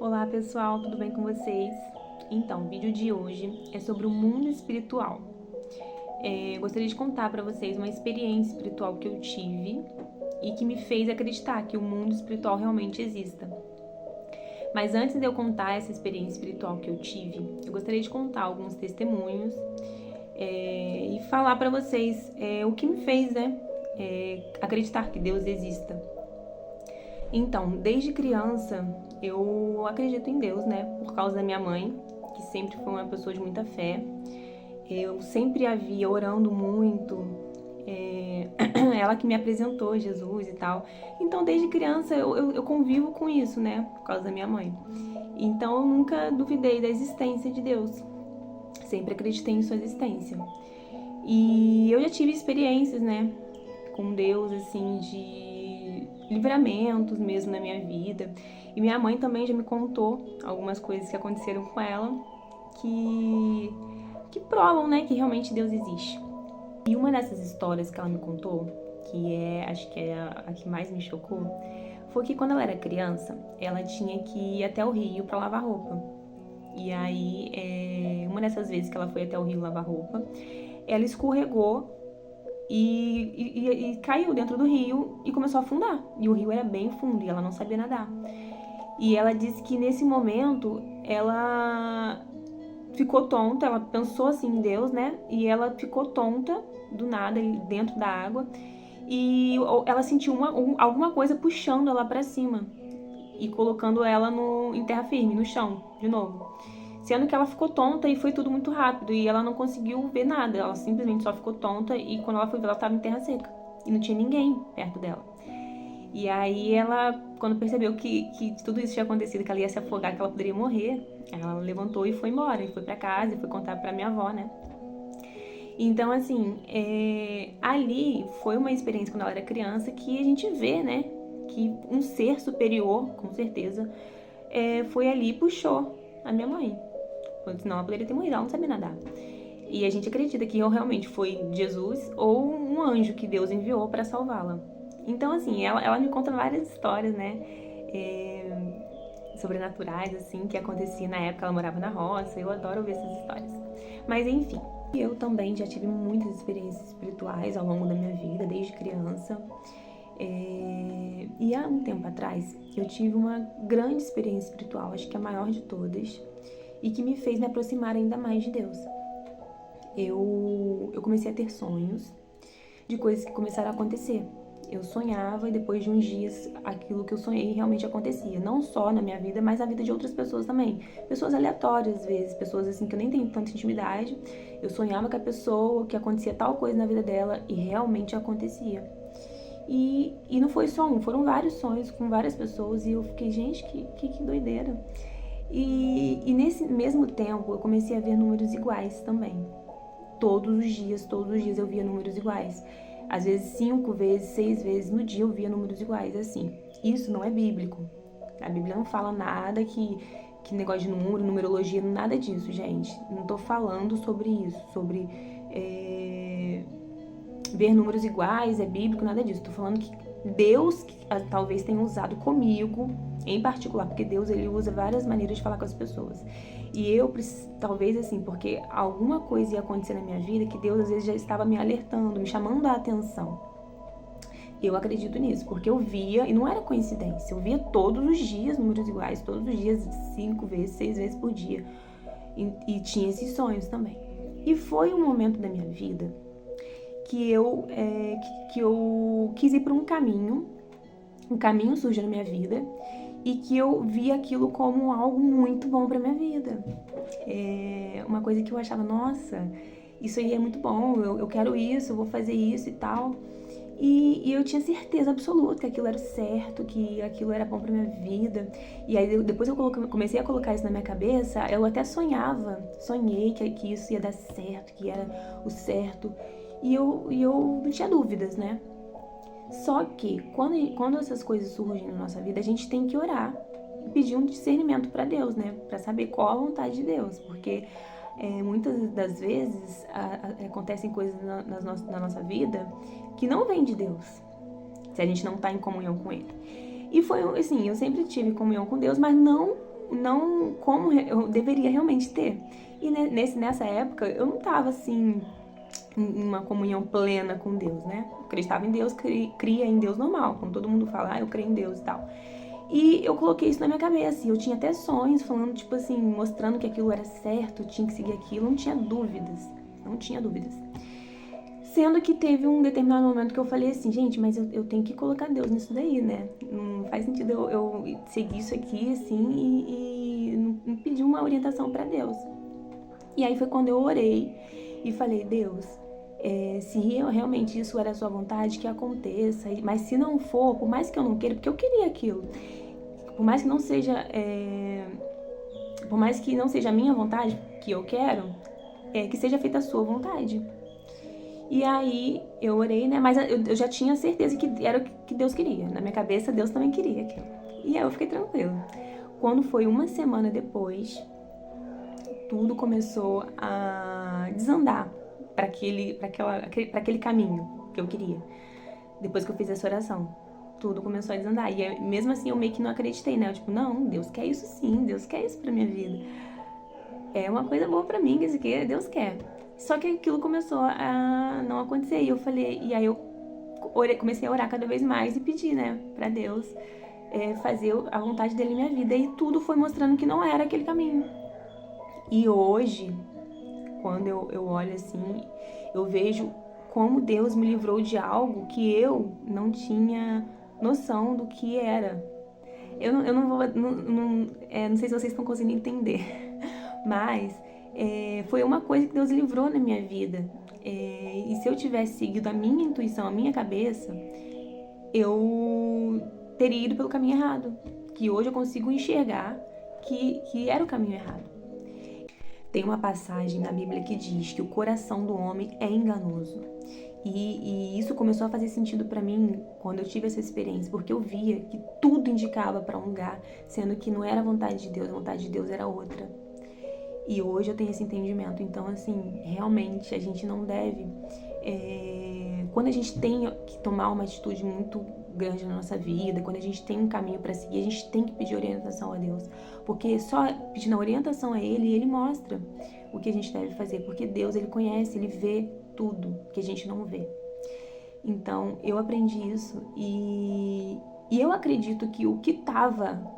Olá pessoal, tudo bem com vocês? Então, o vídeo de hoje é sobre o mundo espiritual. Gostaria de contar para vocês uma experiência espiritual que eu tive e que me fez acreditar que o mundo espiritual realmente exista. Mas antes de eu contar essa experiência espiritual que eu tive, eu gostaria de contar alguns testemunhos e falar para vocês o que me fez, acreditar que Deus exista. Então, desde criança, eu acredito em Deus, por causa da minha mãe, que sempre foi uma pessoa de muita fé. Eu sempre a via orando muito, ela que me apresentou Jesus e tal. Então, desde criança, eu convivo com isso, por causa da minha mãe. Então, eu nunca duvidei da existência de Deus. Sempre acreditei em sua existência. E eu já tive experiências, com Deus, assim, de livramentos mesmo na minha vida. E minha mãe também já me contou algumas coisas que aconteceram com ela que provam, que realmente Deus existe. E uma dessas histórias que ela me contou, acho que é a que mais me chocou, foi que quando ela era criança, ela tinha que ir até o rio para lavar roupa. E aí, uma dessas vezes que ela foi até o rio lavar roupa, ela escorregou e caiu dentro do rio e começou a afundar. E o rio era bem fundo e ela não sabia nadar. E ela disse que nesse momento ela ficou tonta, ela pensou assim em Deus, E ela ficou tonta do nada dentro da água e ela sentiu alguma coisa puxando ela pra cima e colocando ela em terra firme, no chão, de novo. Sendo que ela ficou tonta e foi tudo muito rápido e ela não conseguiu ver nada, ela simplesmente só ficou tonta e quando ela foi ver, ela estava em terra seca e não tinha ninguém perto dela. E aí ela, quando percebeu que tudo isso tinha acontecido, que ela ia se afogar, que ela poderia morrer, ela levantou e foi embora, e foi pra casa e foi contar pra minha avó, Então, assim, ali foi uma experiência quando ela era criança que a gente vê, que um ser superior, com certeza, foi ali e puxou a minha mãe. Senão ela poderia ter morrido, ela não sabia nadar. E a gente acredita que realmente foi Jesus ou um anjo que Deus enviou para salvá-la. Então, assim, ela me conta várias histórias, sobrenaturais, assim, que acontecia na época, ela morava na roça. Eu adoro ouvir essas histórias. Mas, enfim, eu também já tive muitas experiências espirituais ao longo da minha vida, desde criança. E há um tempo atrás, eu tive uma grande experiência espiritual, acho que a maior de todas, e que me fez me aproximar ainda mais de Deus. Eu comecei a ter sonhos de coisas que começaram a acontecer. Eu sonhava e depois de uns dias aquilo que eu sonhei realmente acontecia. Não só na minha vida, mas na vida de outras pessoas também. Pessoas aleatórias, às vezes, pessoas assim que eu nem tenho tanta intimidade. Eu sonhava com a pessoa, que acontecia tal coisa na vida dela e realmente acontecia. E não foi só um, foram vários sonhos com várias pessoas e eu fiquei, gente, que doideira. E nesse mesmo tempo eu comecei a ver números iguais também. Todos os dias eu via números iguais. Às vezes 5 vezes, 6 vezes no dia eu via números iguais, assim. Isso não é bíblico. A Bíblia não fala nada que negócio de número, numerologia, nada disso, gente. Não tô falando sobre isso, sobre ver números iguais, é bíblico, nada disso. Tô falando que Deus talvez tenha usado comigo, em particular, porque Deus ele usa várias maneiras de falar com as pessoas. E eu, talvez assim, porque alguma coisa ia acontecer na minha vida que Deus às vezes já estava me alertando, me chamando a atenção. Eu acredito nisso, porque eu via, e não era coincidência, eu via todos os dias números iguais, todos os dias 5 vezes, 6 vezes por dia. E tinha esses sonhos também. E foi um momento da minha vida que eu quis ir para um caminho surgiu na minha vida e que eu vi aquilo como algo muito bom para minha vida. Uma coisa que eu achava, nossa, isso aí é muito bom, eu quero isso, eu vou fazer isso e tal. E eu tinha certeza absoluta que aquilo era certo, que aquilo era bom pra minha vida. E aí depois eu comecei a colocar isso na minha cabeça, eu até sonhei que isso ia dar certo, que era o certo. E eu não tinha dúvidas, Só que quando essas coisas surgem na nossa vida, a gente tem que orar e pedir um discernimento para Deus, Para saber qual a vontade de Deus, porque muitas das vezes acontecem coisas na nossa vida que não vêm de Deus, se a gente não tá em comunhão com Ele. E foi assim, eu sempre tive comunhão com Deus, mas não não como eu deveria realmente ter. E nessa época, eu não tava assim, em uma comunhão plena com Deus, né? Eu acreditava em Deus, cria em Deus normal, como todo mundo fala, eu creio em Deus e tal. E eu coloquei isso na minha cabeça, e eu tinha até sonhos falando, tipo assim, mostrando que aquilo era certo, eu tinha que seguir aquilo, não tinha dúvidas, não tinha dúvidas. Sendo que teve um determinado momento que eu falei assim, gente, mas eu tenho que colocar Deus nisso daí, né? Não faz sentido eu seguir isso aqui, assim, e não pedir uma orientação pra Deus. E aí foi quando eu orei e falei, Deus, se realmente isso era a sua vontade, que aconteça. Mas se não for, por mais que eu não queira, porque eu queria aquilo, por mais que não seja, por mais que não seja a minha vontade, que eu quero, que seja feita a sua vontade. E aí eu orei, né? Mas eu já tinha certeza que era o que Deus queria. Na minha cabeça, Deus também queria aquilo. E aí eu fiquei tranquila. Quando foi uma semana depois, tudo começou a desandar para aquele caminho que eu queria. Depois que eu fiz essa oração, tudo começou a desandar. E mesmo assim eu meio que não acreditei, né? Eu tipo, não, Deus quer isso sim, Deus quer isso pra minha vida. É uma coisa boa pra mim, que isso aqui Deus quer. Só que aquilo começou a não acontecer. E eu falei, e aí eu comecei a orar cada vez mais e pedir, né, pra Deus fazer a vontade dele na minha vida. E tudo foi mostrando que não era aquele caminho. E hoje, quando eu olho assim, eu vejo como Deus me livrou de algo que eu não tinha noção do que era. Eu não vou. Não sei se vocês estão conseguindo entender, mas foi uma coisa que Deus livrou na minha vida. E se eu tivesse seguido a minha intuição, a minha cabeça, eu teria ido pelo caminho errado. Que hoje eu consigo enxergar que era o caminho errado. Tem uma passagem na Bíblia que diz que o coração do homem é enganoso. E isso começou a fazer sentido pra mim quando eu tive essa experiência, porque eu via que tudo indicava pra um lugar, sendo que não era a vontade de Deus, a vontade de Deus era outra. E hoje eu tenho esse entendimento. Então, assim, realmente a gente não deve... Quando a gente tem que tomar uma atitude muito grande na nossa vida, quando a gente tem um caminho para seguir, a gente tem que pedir orientação a Deus. Porque só pedindo a orientação a Ele mostra o que a gente deve fazer. Porque Deus, Ele conhece, Ele vê tudo que a gente não vê. Então, eu aprendi isso e eu acredito que o que estava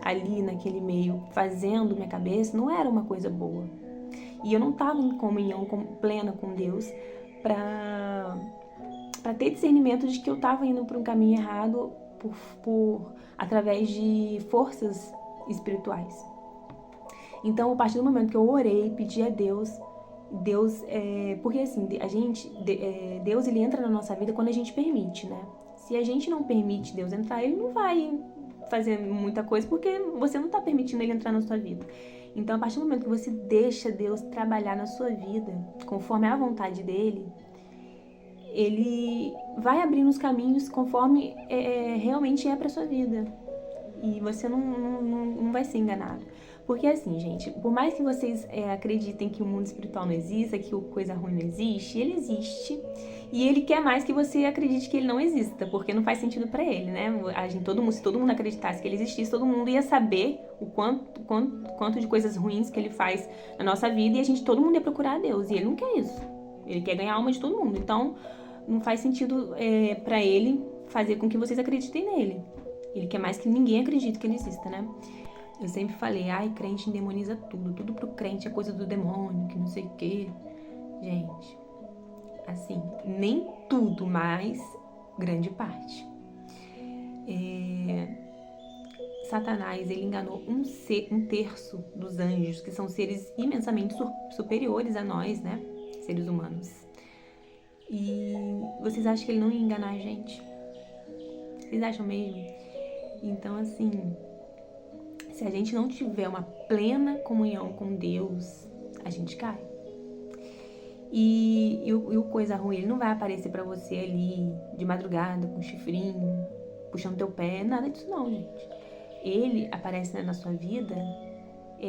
ali naquele meio fazendo minha cabeça não era uma coisa boa. E eu não estava em comunhão plena com Deus para ter discernimento de que eu estava indo para um caminho errado através de forças espirituais. Então, a partir do momento que eu orei, pedi a Deus, porque assim, Deus ele entra na nossa vida quando a gente permite, né? Se a gente não permite Deus entrar, ele não vai fazer muita coisa porque você não está permitindo ele entrar na sua vida. Então, a partir do momento que você deixa Deus trabalhar na sua vida, conforme a vontade dele, ele vai abrindo os caminhos conforme realmente é para sua vida. E você não vai ser enganado. Porque assim, gente, por mais que vocês acreditem que o mundo espiritual não exista, que coisa ruim não existe, ele existe. E ele quer mais que você acredite que ele não exista, porque não faz sentido pra ele, né? Se todo mundo acreditasse que ele existisse, todo mundo ia saber o quanto de coisas ruins que ele faz na nossa vida, e todo mundo ia procurar a Deus. E ele não quer isso. Ele quer ganhar a alma de todo mundo. Então, não faz sentido pra ele fazer com que vocês acreditem nele. Ele quer mais que ninguém acredite que ele exista, né? Eu sempre falei, crente endemoniza tudo pro crente é coisa do demônio, que não sei o quê. Gente, assim, nem tudo, mas grande parte. Satanás, ele enganou um terço dos anjos, que são seres imensamente superiores a nós, né? Seres humanos. E vocês acham que ele não ia enganar a gente? Vocês acham mesmo? Então, assim, se a gente não tiver uma plena comunhão com Deus, a gente cai. E o coisa ruim, ele não vai aparecer pra você ali de madrugada com um chifrinho, puxando teu pé, nada disso não, gente. Ele aparece na sua vida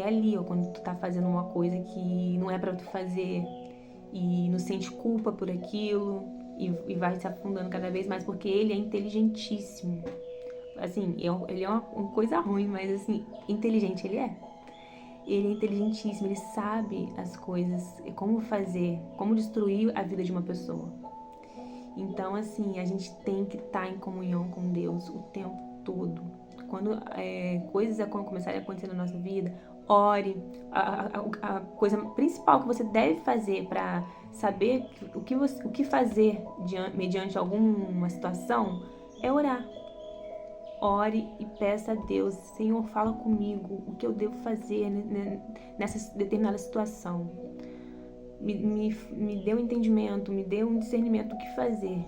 ali, quando tu tá fazendo uma coisa que não é pra tu fazer e não sente culpa por aquilo e vai se afundando cada vez mais, porque ele é inteligentíssimo assim, ele é uma coisa ruim, mas assim, inteligente ele é. Ele é inteligentíssimo, ele sabe as coisas, como fazer, como destruir a vida de uma pessoa. Então, assim, a gente tem que estar em comunhão com Deus o tempo todo. Quando coisas começarem a acontecer na nossa vida, ore. A coisa principal que você deve fazer para saber o que fazer mediante alguma situação é orar. Ore e peça a Deus: Senhor, fala comigo o que eu devo fazer nessa determinada situação. Me dê um entendimento, me dê um discernimento do que fazer.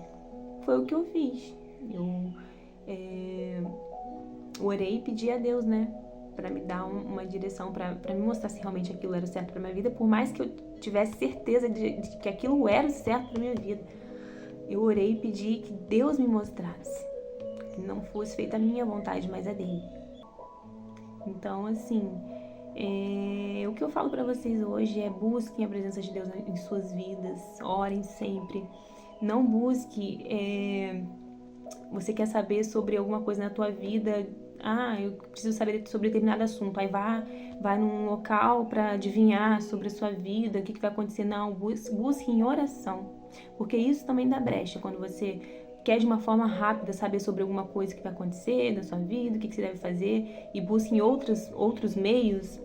Foi o que eu fiz. Eu orei e pedi a Deus, né, para me dar uma direção, para me mostrar se realmente aquilo era certo para minha vida, por mais que eu tivesse certeza de que aquilo era o certo para minha vida. Eu orei e pedi que Deus me mostrasse, que não fosse feita a minha vontade, mas a dele. Então, assim, o que eu falo para vocês hoje é: busquem a presença de Deus em suas vidas, orem sempre. Não busque, você quer saber sobre alguma coisa na tua vida, eu preciso saber sobre determinado assunto, aí vai num local para adivinhar sobre a sua vida, o que vai acontecer. Não, busque em oração, porque isso também dá brecha. Quando você quer de uma forma rápida saber sobre alguma coisa que vai acontecer na sua vida, o que você deve fazer, e busque em outros meios,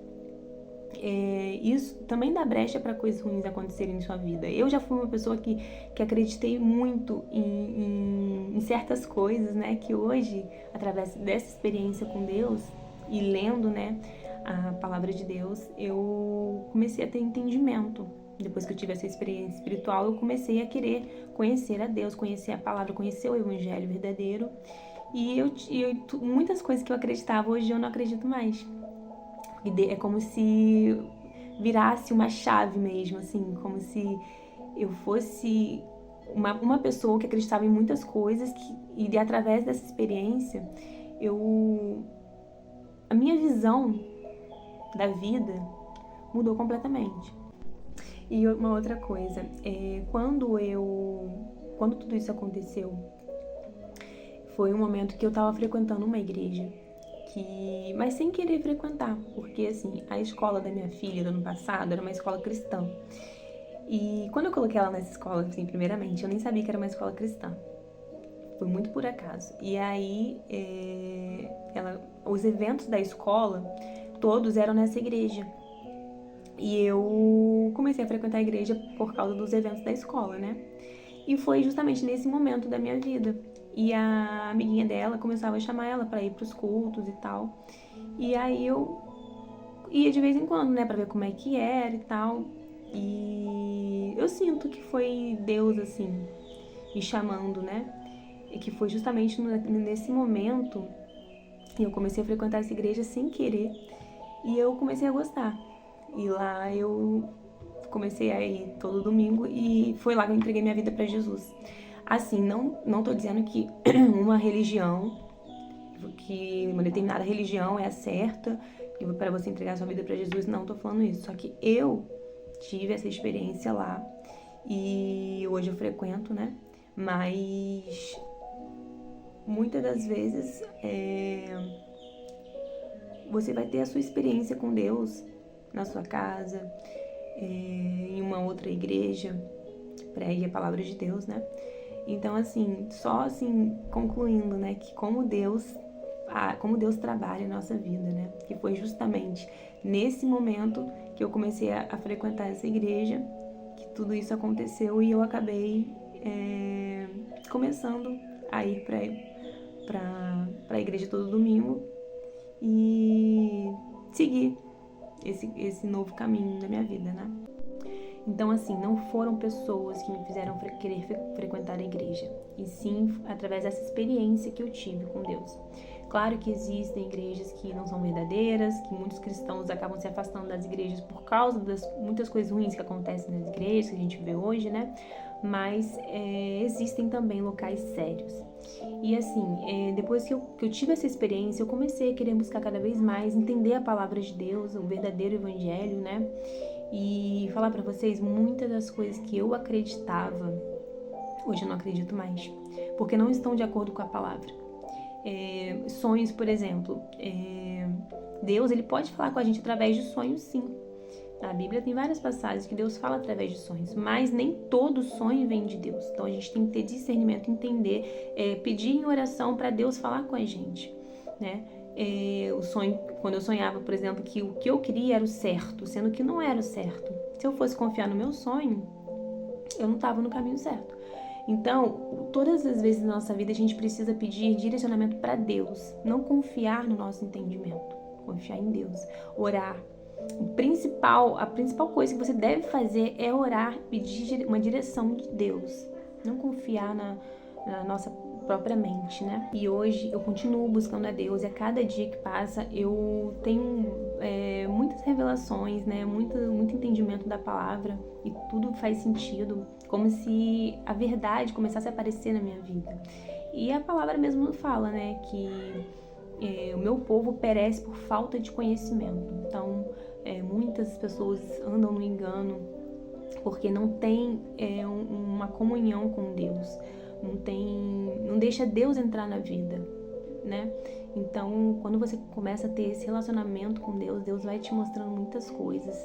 isso também dá brecha para coisas ruins acontecerem em sua vida. Eu já fui uma pessoa que acreditei muito em certas coisas, né? Que hoje, através dessa experiência com Deus e lendo, né, a palavra de Deus, eu comecei a ter entendimento. Depois que eu tive essa experiência espiritual, eu comecei a querer conhecer a Deus, conhecer a palavra, conhecer o Evangelho verdadeiro. E muitas coisas que eu acreditava, hoje eu não acredito mais. É como se virasse uma chave mesmo, assim, como se eu fosse uma pessoa que acreditava em muitas coisas e através dessa experiência, a minha visão da vida mudou completamente. E uma outra coisa, quando tudo isso aconteceu, foi um momento que eu estava frequentando uma igreja, mas sem querer frequentar, porque assim, a escola da minha filha do ano passado era uma escola cristã. E quando eu coloquei ela nessa escola, assim, primeiramente, eu nem sabia que era uma escola cristã. Foi muito por acaso. E aí, os eventos da escola, todos eram nessa igreja. E eu comecei a frequentar a igreja por causa dos eventos da escola, né? E foi justamente nesse momento da minha vida. E a amiguinha dela começava a chamar ela para ir pros cultos e tal. E aí eu ia de vez em quando, né, para ver como é que era e tal. E eu sinto que foi Deus, assim, me chamando, né? E que foi justamente nesse momento que eu comecei a frequentar essa igreja sem querer. E eu comecei a gostar. E lá eu comecei a ir todo domingo e foi lá que eu entreguei minha vida para Jesus. Assim, não tô dizendo que uma religião, que uma determinada religião é a certa para você entregar sua vida para Jesus, não tô falando isso. Só que eu tive essa experiência lá e hoje eu frequento, né? Mas muitas das vezes você vai ter a sua experiência com Deus na sua casa, em uma outra igreja, pregue a palavra de Deus, né? Então, assim, só assim, concluindo, né, que como Deus trabalha na nossa vida, né? Que foi justamente nesse momento que eu comecei a frequentar essa igreja, que tudo isso aconteceu e eu acabei começando a ir para a igreja todo domingo e seguir esse novo caminho da minha vida, né? Então, assim, não foram pessoas que me fizeram querer frequentar a igreja, e sim através dessa experiência que eu tive com Deus. Claro que existem igrejas que não são verdadeiras, que muitos cristãos acabam se afastando das igrejas por causa das muitas coisas ruins que acontecem nas igrejas, que a gente vê hoje, né? Mas existem também locais sérios. E assim, depois que eu tive essa experiência, eu comecei a querer buscar cada vez mais, entender a palavra de Deus, o verdadeiro evangelho, né? E falar pra vocês, muitas das coisas que eu acreditava, hoje eu não acredito mais, porque não estão de acordo com a palavra. Sonhos, por exemplo. Deus, ele pode falar com a gente através de sonhos, sim. Na Bíblia tem várias passagens que Deus fala através de sonhos, mas nem todo sonho vem de Deus. Então a gente tem que ter discernimento, entender, pedir em oração para Deus falar com a gente, né? O sonho, quando eu sonhava, por exemplo, que o que eu queria era o certo, sendo que não era o certo. Se eu fosse confiar no meu sonho, eu não estava no caminho certo. Então, todas as vezes na nossa vida a gente precisa pedir direcionamento para Deus, não confiar no nosso entendimento, confiar em Deus, orar. A principal coisa que você deve fazer é orar, pedir uma direção de Deus, não confiar na nossa própria mente, né? E hoje eu continuo buscando a Deus e a cada dia que passa eu tenho muitas revelações, né? Muito entendimento da palavra e tudo faz sentido, como se a verdade começasse a aparecer na minha vida. E a palavra mesmo fala, né? Que o meu povo perece por falta de conhecimento. Então, muitas pessoas andam no engano porque não tem uma comunhão com Deus, não deixa Deus entrar na vida, né? Então, quando você começa a ter esse relacionamento com Deus, Deus vai te mostrando muitas coisas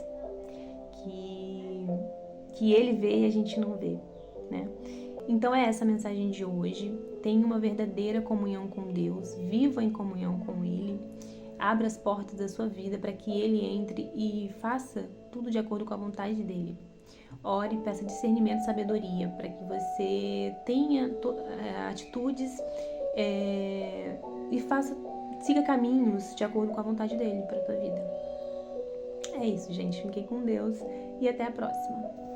que Ele vê e a gente não vê, né? Então é essa a mensagem de hoje. Tenha uma verdadeira comunhão com Deus, viva em comunhão com Ele, abra as portas da sua vida para que Ele entre e faça tudo de acordo com a vontade dEle. Ore, peça discernimento e sabedoria para que você tenha atitudes e siga caminhos de acordo com a vontade dEle para a tua vida. É isso, gente. Fiquem com Deus e até a próxima.